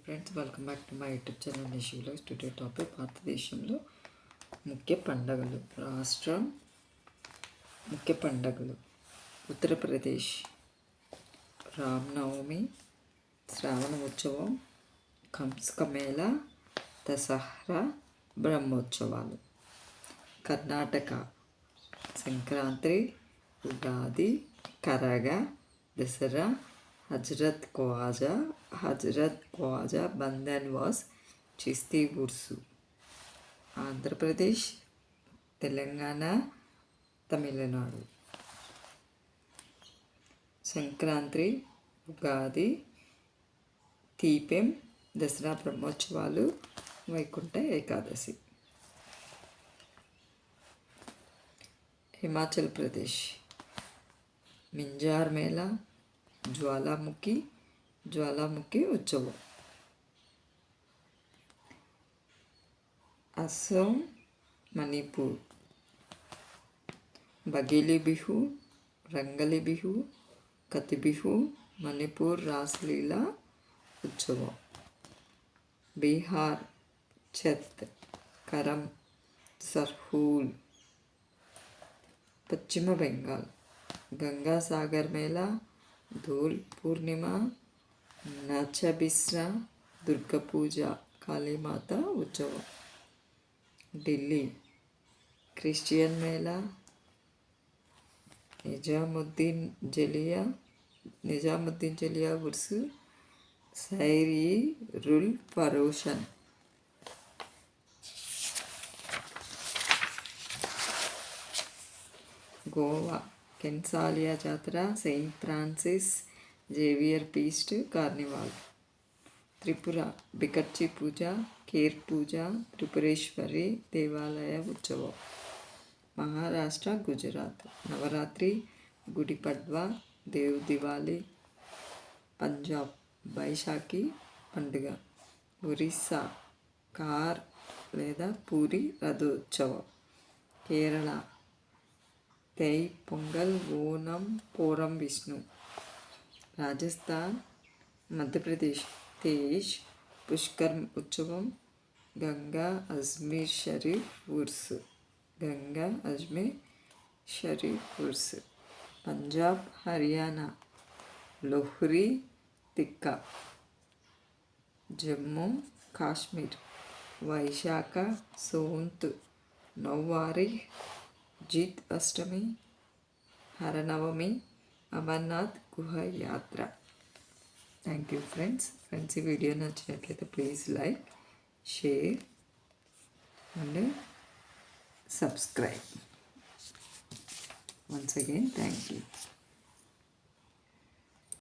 Friends, welcome back to my YouTube channel Nishi vlogs. Today topic భారతదేశంలో ముఖ్య పండుగలు. రాష్ట్రం ముఖ్య పండుగలు: ఉత్తరప్రదేశ్ రామ్నవమి, శ్రావణ ఉత్సవం, కంస్కమేళ, దసరా, బ్రహ్మోత్సవాలు. కర్ణాటక సంక్రాంతి, ఉగాది, కరగ, దసరా, హజరత్ ఖ్వాజా బందన్ వాస్ చిస్తీ ఉర్సు. ఆంధ్రప్రదేశ్, తెలంగాణ, తమిళనాడు. సంక్రాంతి, ఉగాది, తీపెం, దసరా, బ్రహ్మోత్సవాలు, వైకుంఠ ఏకాదశి. హిమాచల్ ప్రదేశ్ మింజార్ మేళా, జ్వాలాముఖి ఉత్సవం. అస్సాం, మణిపూర్ బఘేలి బిహు, రంగలి బిహు, కతి బిహు, మణిపూర్ రాస్లీలా ఉత్సవం. బీహార్ ఛత్, కరం, సర్హూల్. పశ్చిమ బెంగాల్ గంగా సాగర్ మేళా, దోల్ పూర్ణిమ, నచబిస్రా, దుర్గా పూజ, కాళీమాత ఉత్సవం. ఢిల్లీ క్రిస్టియన్ మేళా, నిజాముద్దీన్ జలియా ఉర్సు, సైరీ రుల్ ఫరోషన్. గోవా కెన్సాలియా jatra, Saint Francis Xavier feast, carnival. Tripura బికర్చి పూజ, కేర్ పూజ, త్రిపురేశ్వరి దేవాలయ ఉత్సవం. మహారాష్ట్ర, గుజరాత్ నవరాత్రి, గుడి పడ్వా, దేవ్ దివాలి. పంజాబ్ బైశాఖి పండుగ. ఒరిస్సా కార్ లేదా పూరి రథోత్సవం. కేరళ తై పొంగల్, ఓనం, పోరం విష్ణు. రాజస్థాన్, మధ్యప్రదేశ్ తేజ్ పుష్కర్ ఉత్సవం, గంగా అజ్మీర్ షరీఫ్ ఉర్స్. పంజాబ్, హర్యానా లోహ్రీ, తిక్కా. జమ్మూ కాశ్మీర్ వైశాఖ సోంత్, నౌవారి, జీత్ అష్టమి, హరనవమి, అమర్నాథ్ గుహ యాత్ర. Thank you friends. ఈ వీడియో నచ్చినట్లయితే please like, share and subscribe. Once again thank you.